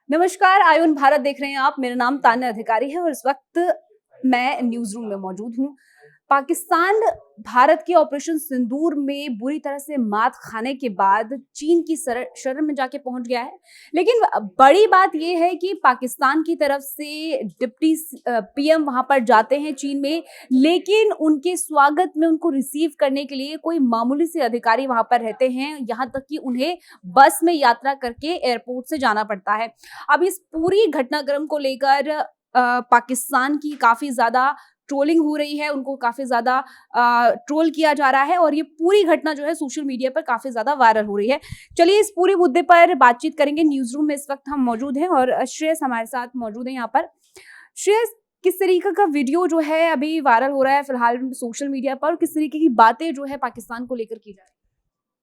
नमस्कार, आयुन भारत देख रहे हैं आप। मेरा नाम तान्या अधिकारी है और इस वक्त मैं न्यूज रूम में मौजूद हूँ। पाकिस्तान भारत के ऑपरेशन सिंदूर में बुरी तरह से मात खाने के बाद चीन की शरण में जाके पहुंच गया है। लेकिन बड़ी बात यह है कि पाकिस्तान की तरफ से डिप्टी पीएम वहां पर जाते हैं चीन में, लेकिन उनके स्वागत में उनको रिसीव करने के लिए कोई मामूली से अधिकारी वहां पर रहते हैं, यहाँ तक कि उन्हें बस में यात्रा करके एयरपोर्ट से जाना पड़ता है। अब इस पूरी घटनाक्रम को लेकर पाकिस्तान की काफी ज्यादा ट्रोलिंग हो रही है, उनको काफी ज्यादा ट्रोल किया जा रहा है और ये पूरी घटना जो है सोशल मीडिया पर काफी ज्यादा वायरल हो रही है। चलिए इस पूरे मुद्दे पर बातचीत करेंगे। न्यूज रूम में इस वक्त हम मौजूद हैं और श्रेयस हमारे साथ मौजूद है यहाँ पर। श्रेयस, किस तरीके का वीडियो जो है अभी वायरल हो रहा है फिलहाल सोशल मीडिया पर, और किस तरीके की बातें जो है पाकिस्तान को लेकर की जा रही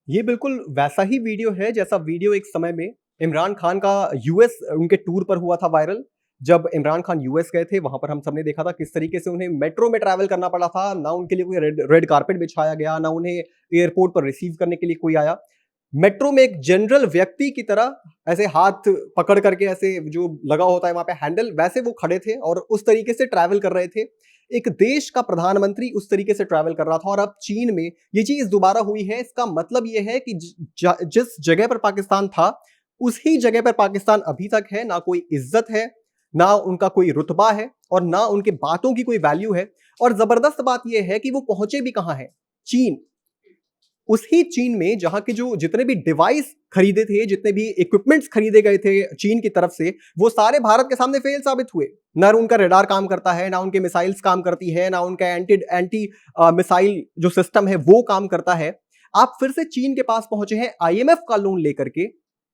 है? ये बिल्कुल वैसा ही वीडियो है जैसा वीडियो एक समय में इमरान खान का यूएस उनके टूर पर हुआ था वायरल। जब इमरान खान यूएस गए थे वहां पर हम सबने देखा था किस तरीके से उन्हें मेट्रो में ट्रैवल करना पड़ा था। ना उनके लिए कोई रेड कारपेट बिछाया गया, ना उन्हें एयरपोर्ट पर रिसीव करने के लिए कोई आया। मेट्रो में एक जनरल व्यक्ति की तरह ऐसे हाथ पकड़ करके, ऐसे जो लगा होता है वहां पे हैंडल, वैसे वो खड़े थे और उस तरीके से ट्रैवल कर रहे थे। एक देश का प्रधानमंत्री उस तरीके से ट्रैवल कर रहा था और अब चीन में ये चीज दोबारा हुई है। इसका मतलब ये है कि जिस जगह पर पाकिस्तान था उसी जगह पर पाकिस्तान अभी तक है। ना कोई इज्जत है, ना उनका कोई रुतबा है और ना उनके बातों की कोई वैल्यू है। और जबरदस्त बात यह है कि वो पहुंचे भी कहां है, चीन। उसी चीन में जहां के जो जितने भी डिवाइस खरीदे थे, जितने भी इक्विपमेंट्स खरीदे गए थे चीन की तरफ से, वो सारे भारत के सामने फेल साबित हुए। ना उनका रडार काम करता है, ना उनके मिसाइल्स काम करती है, ना उनका एंटी मिसाइल जो सिस्टम है वो काम करता है। आप फिर से चीन के पास पहुंचे हैं आईएमएफ का लोन लेकर के।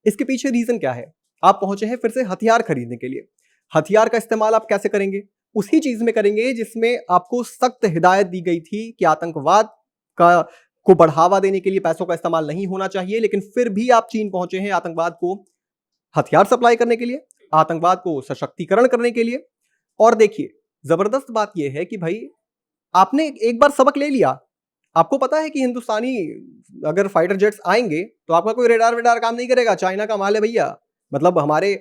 इसके पीछे रीजन क्या है? आप पहुंचे हैं फिर से हथियार खरीदने के लिए। हथियार का इस्तेमाल आप कैसे करेंगे? उसी चीज में करेंगे जिसमें आपको सख्त हिदायत दी गई थी कि आतंकवाद का को बढ़ावा देने के लिए पैसों का इस्तेमाल नहीं होना चाहिए। लेकिन फिर भी आप चीन पहुंचे हैं आतंकवाद को हथियार सप्लाई करने के लिए, आतंकवाद को सशक्तिकरण करने के लिए। और देखिए, जबरदस्त बात यह है कि भाई आपने एक बार सबक ले लिया। आपको पता है कि हिंदुस्तानी अगर फाइटर जेट्स आएंगे तो आपका कोई रेडार वेडार काम नहीं करेगा, चाइना का माल है भैया। मतलब हमारे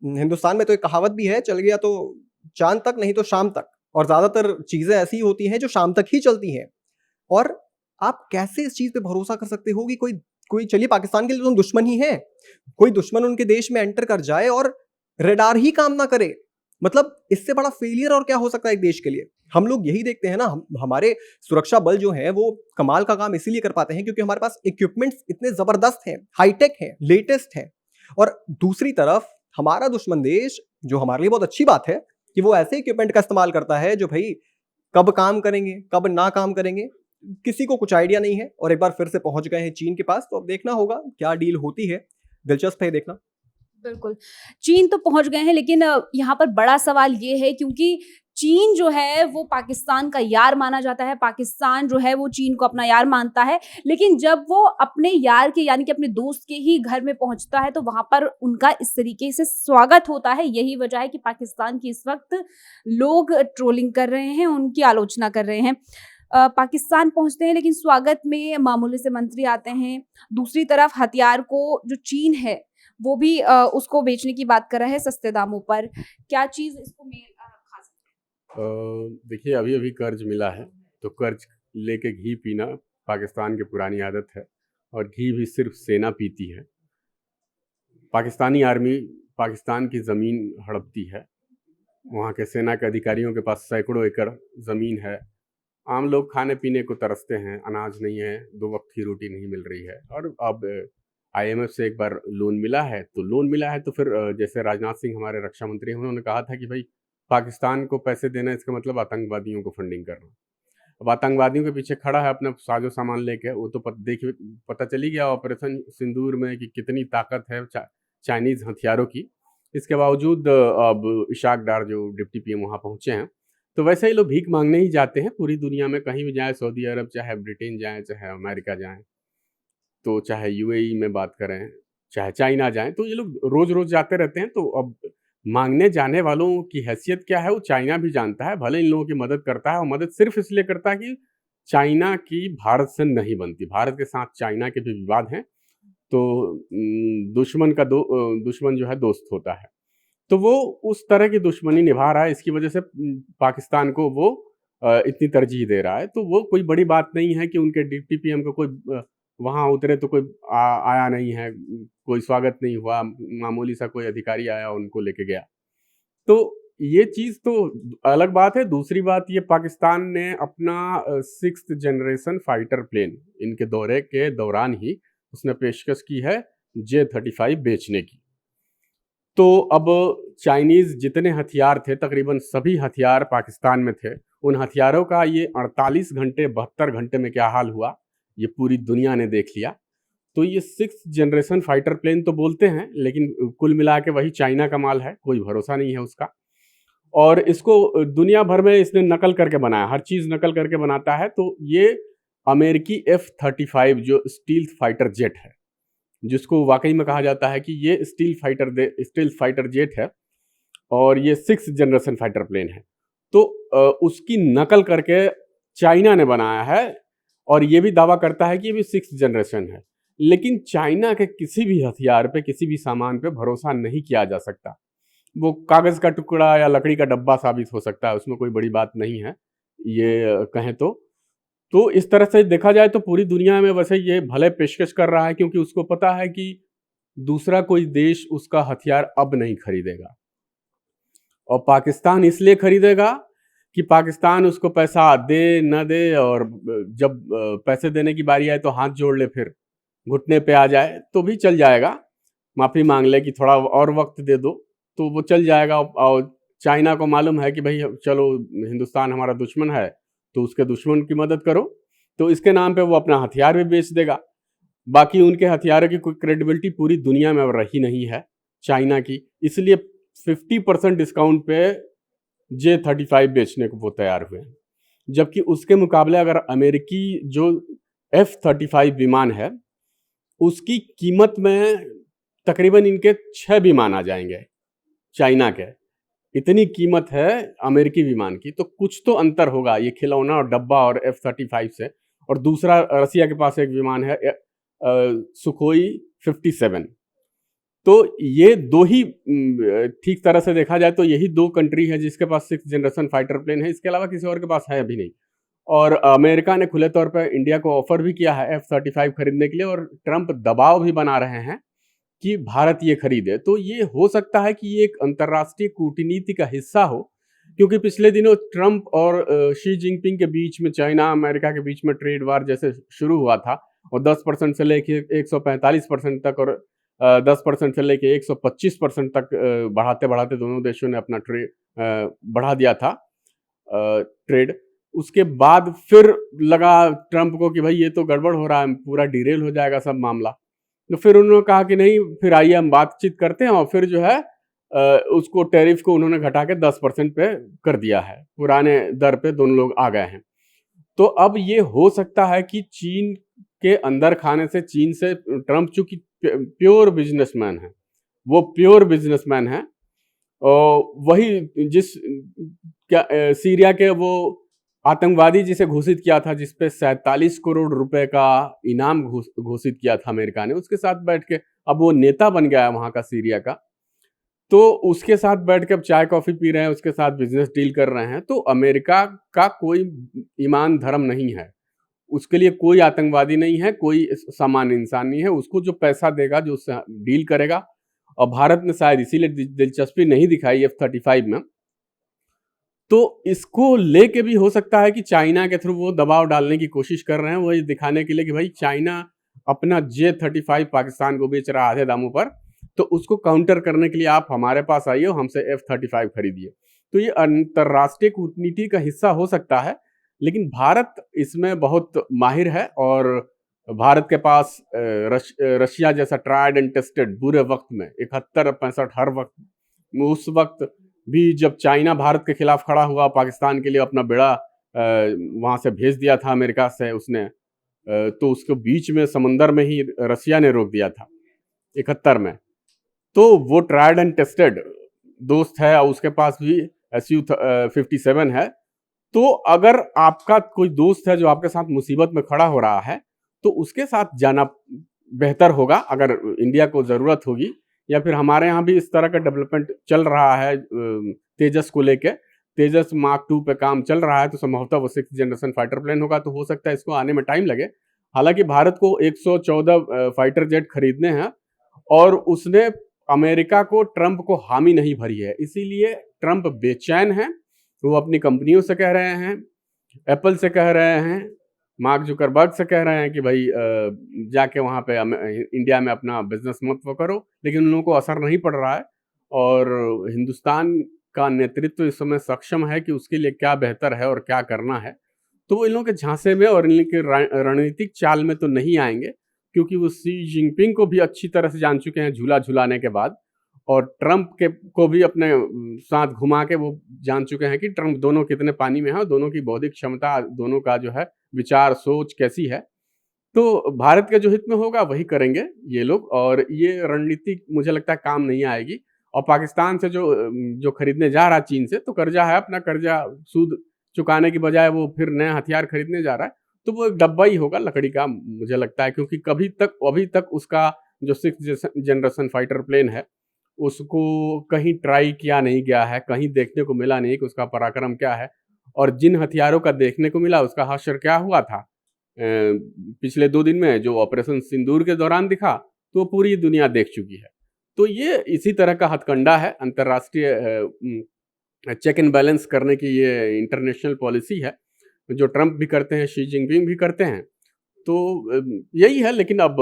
हिंदुस्तान में तो एक कहावत भी है, चल गया तो चांद तक, नहीं तो शाम तक। और ज्यादातर चीजें ऐसी होती हैं जो शाम तक ही चलती हैं। और आप कैसे इस चीज पे भरोसा कर सकते हो कि कोई कोई चलिए पाकिस्तान के लिए तो दुश्मन ही है, कोई दुश्मन उनके देश में एंटर कर जाए और रडार ही काम ना करे? मतलब इससे बड़ा फेलियर और क्या हो सकता है एक देश के लिए? हम लोग यही देखते हैं ना, हमारे सुरक्षा बल जो है वो कमाल का काम इसीलिए कर पाते हैं क्योंकि हमारे पास इक्विपमेंट्स इतने जबरदस्त हैं, हाईटेक हैं, लेटेस्ट हैं। और दूसरी तरफ हमारा दुश्मन देश, जो हमारे लिए बहुत अच्छी बात है कि वो ऐसे इक्विपमेंट का इस्तेमाल करता है जो भाई कब काम करेंगे कब ना काम करेंगे किसी को कुछ आइडिया नहीं है। और एक बार फिर से पहुंच गए हैं चीन के पास, तो अब देखना होगा क्या डील होती है। दिलचस्प है देखना। बिल्कुल, चीन तो पहुंच गए हैं, लेकिन यहाँ पर बड़ा सवाल ये है क्योंकि चीन जो है वो पाकिस्तान का यार माना जाता है, पाकिस्तान जो है वो चीन को अपना यार मानता है। लेकिन जब वो अपने यार के यानी कि अपने दोस्त के ही घर में पहुंचता है तो वहां पर उनका इस तरीके से स्वागत होता है। यही वजह है कि पाकिस्तान की इस वक्त लोग ट्रोलिंग कर रहे हैं, उनकी आलोचना कर रहे हैं। पाकिस्तान पहुंचते हैं लेकिन स्वागत में मामूली से मंत्री आते हैं। दूसरी तरफ हथियार को जो चीन है वो भी उसको बेचने की बात कर रहा है सस्ते दामों पर। क्या चीज इसको मेल खा सकती है? देखिए, अभी अभी कर्ज मिला है तो कर्ज लेके घी पीना पाकिस्तान की पुरानी आदत है और घी भी सिर्फ सेना पीती है। पाकिस्तानी आर्मी पाकिस्तान की ज़मीन हड़पती है। वहाँ के सेना के अधिकारियों के पास सैकड़ों एकड़ ज़मीन है। आम लोग खाने पीने को तरसते हैं, अनाज नहीं है, 2 वक्त की रोटी नहीं मिल रही है। और अब आईएमएफ से एक बार लोन मिला है तो फिर जैसे राजनाथ सिंह हमारे रक्षा मंत्री हैं, उन्होंने कहा था कि भाई पाकिस्तान को पैसे देना इसका मतलब आतंकवादियों को फंडिंग करना। अब आतंकवादियों के पीछे खड़ा है अपना साजो सामान लेके, वो तो देखिए पता चली गया ऑपरेशन सिंदूर में कि कितनी ताकत है चाइनीज़ हथियारों की। इसके बावजूद अब इशाक डार जो डिप्टी पीएम वहाँ पहुँचे हैं, तो वैसे ही लोग भीख मांगने ही जाते हैं पूरी दुनिया में। कहीं भी जाएँ, सऊदी अरब चाहे ब्रिटेन जाएँ, चाहे अमेरिका जाएँ, तो चाहे यूएई में बात करें, चाहे चाइना जाएँ, तो ये लोग रोज़-रोज़ जाते रहते हैं। तो अब माँगने जाने वालों की हैसियत क्या है वो चाइना भी जानता है। भले इन लोगों की मदद करता है और मदद सिर्फ़ इसलिए करता है कि चाइना की भारत से नहीं बनती। भारत के साथ चाइना के भी विवाद हैं, तो दुश्मन जो है दोस्त होता है। तो वो उस तरह की दुश्मनी निभा रहा है, इसकी वजह से पाकिस्तान को वो इतनी तरजीह दे रहा है। तो वो कोई बड़ी बात नहीं है कि उनके डिप्टी पीएम को कोई वहाँ उतरे तो कोई आया नहीं है, कोई स्वागत नहीं हुआ, मामूली सा कोई अधिकारी आया उनको लेके गया। तो ये चीज़ तो अलग बात है। दूसरी बात, ये पाकिस्तान ने अपना 6th जनरेशन फाइटर प्लेन इनके दौरे के दौरान ही उसने पेशकश की है J-35 बेचने की। तो अब चाइनीज़ जितने हथियार थे, तकरीबन सभी हथियार पाकिस्तान में थे। उन हथियारों का ये 48 घंटे 72 घंटे में क्या हाल हुआ, ये पूरी दुनिया ने देख लिया। तो ये 6th जनरेशन फाइटर प्लेन तो बोलते हैं, लेकिन कुल मिला के वही चाइना का माल है, कोई भरोसा नहीं है उसका। और इसको दुनिया भर में इसने नकल करके बनाया, हर चीज़ नकल करके बनाता है। तो ये अमेरिकी F-35 जो स्टील्थ फाइटर जेट है, जिसको वाकई में कहा जाता है कि ये स्टील्थ फाइटर जेट है और ये 6th जनरेशन फाइटर प्लेन है। तो उसकी नकल करके चाइना ने बनाया है और ये भी दावा करता है कि ये भी 6th जनरेशन है। लेकिन चाइना के किसी भी हथियार पे, किसी भी सामान पे भरोसा नहीं किया जा सकता। वो कागज़ का टुकड़ा या लकड़ी का डब्बा साबित हो सकता है, उसमें कोई बड़ी बात नहीं है, ये कहें तो। तो इस तरह से देखा जाए तो पूरी दुनिया में वैसे ये भले पेशकश कर रहा है, क्योंकि उसको पता है कि दूसरा कोई देश उसका हथियार अब नहीं खरीदेगा। और पाकिस्तान इसलिए खरीदेगा कि पाकिस्तान उसको पैसा दे न दे, और जब पैसे देने की बारी आए तो हाथ जोड़ ले, फिर घुटने पे आ जाए तो भी चल जाएगा, माफ़ी मांग ले कि थोड़ा और वक्त दे दो तो वो चल जाएगा। और चाइना को मालूम है कि भाई चलो हिंदुस्तान हमारा दुश्मन है तो उसके दुश्मन की मदद करो, तो इसके नाम पे वो अपना हथियार भी बेच देगा। बाकी उनके हथियारों की कोई क्रेडिबिलिटी पूरी दुनिया में अब रही नहीं है चाइना की, इसलिए 50% डिस्काउंट पे J-35 बेचने को वो तैयार हुए हैं। जबकि उसके मुकाबले अगर अमेरिकी जो F-35 विमान है, उसकी कीमत में तकरीबन इनके 6 विमान आ जाएंगे चाइना के, इतनी कीमत है अमेरिकी विमान की। तो कुछ तो अंतर होगा ये खिलौना और डब्बा और F-35 से। और दूसरा, रसिया के पास एक विमान है सुखोई 57। तो ये दो ही, ठीक तरह से देखा जाए तो यही दो कंट्री है जिसके पास 6th जनरेशन फाइटर प्लेन है, इसके अलावा किसी और के पास है अभी नहीं। और अमेरिका ने खुले तौर पर इंडिया को ऑफर भी किया है F-35 खरीदने के लिए, और ट्रंप दबाव भी बना रहे हैं कि भारत ये खरीदे। तो ये हो सकता है कि ये एक अंतर्राष्ट्रीय कूटनीति का हिस्सा हो, क्योंकि पिछले दिनों ट्रंप और शी जिनपिंग के बीच में, चाइना अमेरिका के बीच में ट्रेड वार जैसे शुरू हुआ था, और 10% से लेके 145% तक, और 10% से लेके 125% तक बढ़ाते बढ़ाते दोनों देशों ने अपना ट्रेड बढ़ा दिया था, ट्रेड। उसके बाद फिर लगा ट्रंप को कि भाई ये तो गड़बड़ हो रहा है, पूरा डिरेल हो जाएगा सब मामला। तो फिर उन्होंने कहा कि नहीं, फिर आइए हम बातचीत करते हैं, और फिर जो है उसको टैरिफ को उन्होंने घटा के 10% पे कर दिया है, पुराने दर पे दोनों लोग आ गए हैं। तो अब ये हो सकता है कि चीन के अंदर खाने से, चीन से, ट्रंप चूंकि प्योर बिजनेसमैन है, वो प्योर बिजनेसमैन है, और वही जिस सीरिया के वो आतंकवादी जिसे घोषित किया था, जिसपे 47 करोड़ रुपए का इनाम घोषित किया था अमेरिका ने, उसके साथ बैठ के अब वो नेता बन गया है वहां का, सीरिया का। तो उसके साथ बैठ के अब चाय कॉफी पी रहे हैं, उसके साथ बिजनेस डील कर रहे हैं। तो अमेरिका का कोई ईमान धर्म नहीं है, उसके लिए कोई आतंकवादी नहीं है, कोई सामान्य इंसान नहीं है। उसको जो पैसा देगा, जो उससे डील करेगा, और भारत ने शायद इसीलिए दिलचस्पी नहीं दिखाई F-35 में। तो इसको लेके भी हो सकता है कि चाइना के थ्रू वो दबाव डालने की कोशिश कर रहे हैं, वो ये दिखाने के लिए कि भाई चाइना अपना J-35 पाकिस्तान को बेच रहा है आधे दामों पर, तो उसको काउंटर करने के लिए आप हमारे पास आइए, हमसे F-35 खरीदिए। तो ये अंतर्राष्ट्रीय कूटनीति का हिस्सा हो सकता है, लेकिन भारत इसमें बहुत माहिर है, और भारत के पास रशिया जैसा ट्राइड एंड टेस्टेड बुरे वक्त में 71-65 हर वक्त, उस वक्त भी जब चाइना भारत के खिलाफ खड़ा हुआ, पाकिस्तान के लिए अपना बेड़ा वहां से भेज दिया था अमेरिका से उसने, तो उसको बीच में समंदर में ही रसिया ने रोक दिया था 71 में। तो वो ट्राइड एंड टेस्टेड दोस्त है, और उसके पास भी Su-57 है। तो अगर आपका कोई दोस्त है जो आपके साथ मुसीबत में खड़ा हो रहा है, तो उसके साथ जाना बेहतर होगा। अगर इंडिया को ज़रूरत होगी या फिर हमारे यहाँ भी इस तरह का डेवलपमेंट चल रहा है तेजस को लेके, तेजस मार्क 2 पे काम चल रहा है, तो संभवतः वो 6th जनरेशन फाइटर प्लेन होगा, तो हो सकता है इसको आने में टाइम लगे। हालांकि भारत को 114 फाइटर जेट खरीदने हैं और उसने अमेरिका को, ट्रंप को हामी नहीं भरी है, इसीलिए ट्रंप बेचैन है। वो अपनी कंपनियों से कह रहे हैं, एप्पल से कह रहे हैं, मार्क जुकरबर्ग से कह रहे हैं कि भाई जाके वहाँ पे इंडिया में अपना बिजनेस मत वो करो, लेकिन उन लोगों को असर नहीं पड़ रहा है। और हिंदुस्तान का नेतृत्व इस समय सक्षम है कि उसके लिए क्या बेहतर है और क्या करना है, तो वो इन लोगों के झांसे में और इन लोगों के रणनीतिक चाल में तो नहीं आएंगे, क्योंकि वो शी जिनपिंग को भी अच्छी तरह से जान चुके हैं झूला झुलाने के बाद, और ट्रंप के को भी अपने साथ घुमा के वो जान चुके हैं कि ट्रंप दोनों कितने पानी में है, दोनों की बौद्धिक क्षमता, दोनों का जो है विचार सोच कैसी है। तो भारत के जो हित में होगा वही करेंगे ये लोग, और ये रणनीति मुझे लगता है काम नहीं आएगी। और पाकिस्तान से जो खरीदने जा रहा है चीन से, तो कर्जा है, अपना कर्जा सूद चुकाने की बजाय वो फिर नया हथियार खरीदने जा रहा है, तो वो एक डब्बा ही होगा लकड़ी का, मुझे लगता है, क्योंकि अभी तक उसका जो 6th जनरेशन फाइटर प्लेन है उसको कहीं ट्राई किया नहीं गया है, कहीं देखने को मिला नहीं कि उसका पराक्रम क्या है, और जिन हथियारों का देखने को मिला उसका हश्र क्या हुआ था पिछले 2 दिन में, जो ऑपरेशन सिंदूर के दौरान दिखा, तो पूरी दुनिया देख चुकी है। तो ये इसी तरह का हथकंडा है, अंतर्राष्ट्रीय चेक एंड बैलेंस करने की ये इंटरनेशनल पॉलिसी है, जो ट्रंप भी करते हैं, शी जिनपिंग भी करते हैं। तो यही है, लेकिन अब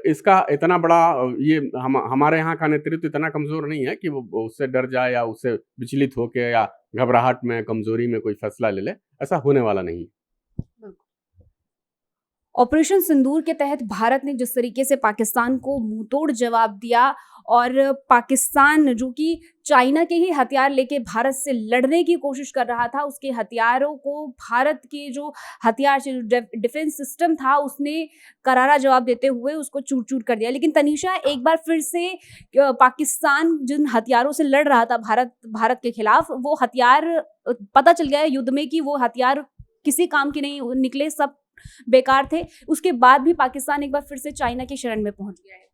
इसका इतना बड़ा ये हमारे यहाँ का नेतृत्व इतना कमज़ोर नहीं है कि वो उससे डर जाए या उससे विचलित होकर या घबराहट में, कमज़ोरी में कोई फैसला ले ले, ऐसा होने वाला नहीं। ऑपरेशन सिंदूर के तहत भारत ने जिस तरीके से पाकिस्तान को मुंहतोड़ जवाब दिया, और पाकिस्तान जो कि चाइना के ही हथियार लेके भारत से लड़ने की कोशिश कर रहा था, उसके हथियारों को भारत के जो हथियार से डिफेंस सिस्टम था उसने करारा जवाब देते हुए उसको चूर चूर कर दिया। लेकिन तनीषा, एक बार फिर से पाकिस्तान जिन हथियारों से लड़ रहा था भारत के खिलाफ, वो हथियार पता चल गया युद्ध में कि वो हथियार किसी काम के नहीं निकले, सब बेकार थे। उसके बाद भी पाकिस्तान एक बार फिर से चाइना की शरण में पहुंच गया है।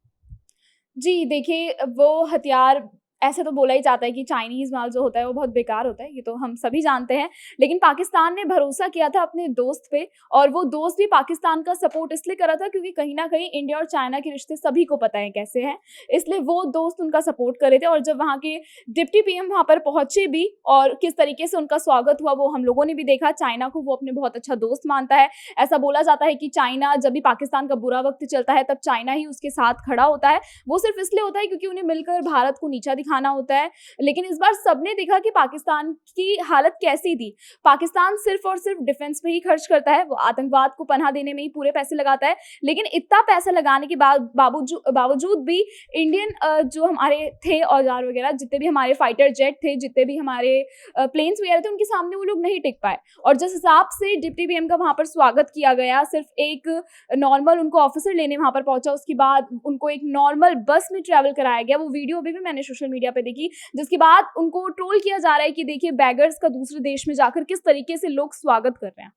जी, देखिए वो हथियार ऐसे तो बोला ही जाता है कि चाइनीज़ माल जो होता है वो बहुत बेकार होता है, ये तो हम सभी जानते हैं। लेकिन पाकिस्तान ने भरोसा किया था अपने दोस्त पे, और वो दोस्त भी पाकिस्तान का सपोर्ट इसलिए कर रहा था क्योंकि कहीं न कहीं इंडिया और चाइना के रिश्ते सभी को पता है कैसे हैं, इसलिए वो दोस्त उनका सपोर्ट कर रहे थे। और जब वहाँ के डिप्टी पीएम वहाँ पर पहुँचे भी और किस तरीके से उनका स्वागत हुआ वो हम लोगों ने भी देखा। चाइना को वो अपने बहुत अच्छा दोस्त मानता है। ऐसा बोला जाता है कि चाइना जब भी पाकिस्तान का बुरा वक़्त चलता है तब चाइना ही उसके साथ खड़ा होता है। वो सिर्फ इसलिए होता है क्योंकि उन्हें मिलकर भारत को नीचा दिखाना होता है। लेकिन इस बार सबने देखा कि पाकिस्तान की हालत कैसी थी। पाकिस्तान सिर्फ और सिर्फ डिफेंस पे ही खर्च करता है, वो आतंकवाद को पनाह देने में ही पूरे पैसे लगाता है। लेकिन इतना पैसा लगाने के बावजूद भी इंडियन जो हमारे थे औजार वगैरह, जितने भी हमारे फाइटर जेट थे, जितने भी हमारे प्लेन्स वगैरह थे, उनके सामने वो लोग नहीं टिक पाए। और जिस हिसाब से डिप्टी पीएम का वहाँ पर स्वागत किया गया, सिर्फ एक नॉर्मल उनको ऑफिसर लेने वहाँ पर पहुंचा, उसके बाद उनको एक नॉर्मल बस में ट्रैवल कराया गया। वो वीडियो अभी भी मैंने सोशल मीडिया पे देखी, जिसके बाद उनको ट्रोल किया जा रहा है कि देखिए बैगर्स का दूसरे देश में जाकर किस तरीके से लोग स्वागत कर रहे हैं।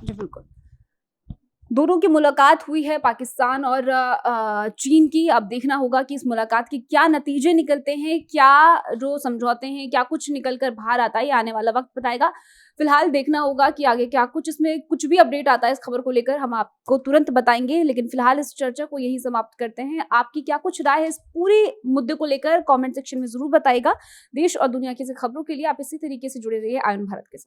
जी बिल्कुल, दोनों की मुलाकात हुई है पाकिस्तान और चीन की। अब देखना होगा कि इस मुलाकात के क्या नतीजे निकलते हैं, क्या जो समझौते हैं, क्या कुछ निकल कर बाहर आता है, ये आने वाला वक्त बताएगा। फिलहाल देखना होगा कि आगे क्या कुछ, इसमें कुछ भी अपडेट आता है इस खबर को लेकर हम आपको तुरंत बताएंगे। लेकिन फिलहाल इस चर्चा को यही समाप्त करते हैं। आपकी क्या कुछ राय है इस पूरे मुद्दे को लेकर, कमेंट सेक्शन में जरूर बताइएगा। देश और दुनिया की खबरों के लिए आप इसी तरीके से जुड़े रहिए आयन भारत के साथ।